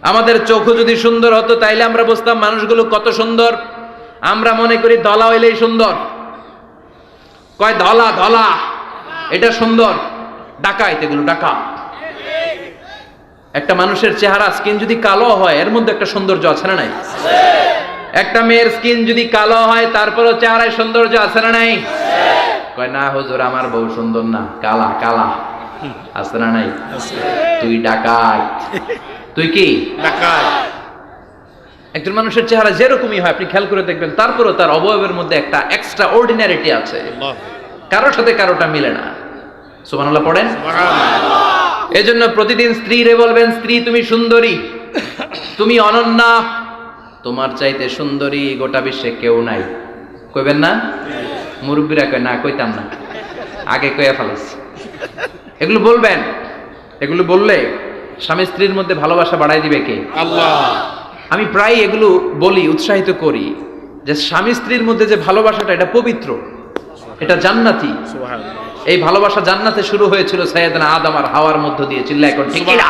আমাদের চোখও যদি সুন্দর হতো তাইলে আমরা বুঝতাম মানুষগুলো কত সুন্দর। আমরা মনে করি ধলা হইলেই সুন্দর, কয় ধলা ধলা এটা সুন্দর, ডাকাইত এগুলো ডাকা। একটা মানুষের চেহারা স্কিন যদি কালো হয় এর মধ্যে একটা সৌন্দর্য আছে না নাই? একটা মেয়ের স্কিন যদি কালো হয় তারপরও চেহারায় সৌন্দর্য আছে না নাই? কয় না হুজুর আমার বউ সুন্দর না, কালা কালা। আছে না নাই? তুই ডাকাইত। তুই কি ডাকাইত? একজন মানুষের চেহারা যেরকমই হয় আপনি খেয়াল করে দেখবেন তারপরও তার অবয়বের মধ্যে একটা এক্সট্রা অর্ডিনারিটি আছে, কারোর সাথে কারোটা মিলে না। সুবহানাল্লাহ পড়েন। এজন্য প্রতিদিন স্ত্রীরে বলবেন, স্ত্রী তুমি সুন্দরী, তুমি অনন্যা, তোমার চাইতে সুন্দরী গোটা বিশ্বে কেউ নাই। কইবেন না? মুরব্বীরা কয় না, কইতাম না, আগে কইয়া ফেলাইছি। এগুলো বলবেন, এগুলো বললে স্বামী স্ত্রীর মধ্যে ভালোবাসা বাড়াই দিবে কে? আল্লাহ। আমি প্রায় এগুলো বলি, উৎসাহিত করি যে স্বামী স্ত্রীর মধ্যে যে ভালোবাসাটা এটা পবিত্র, এটা জান্নাতি। এই ভালোবাসা জান্নাতে শুরু হয়েছিল সাইয়েদনা আদম আর হাওয়ার মধ্য দিয়ে। চিল্লায় কোন ঠিক কিনা?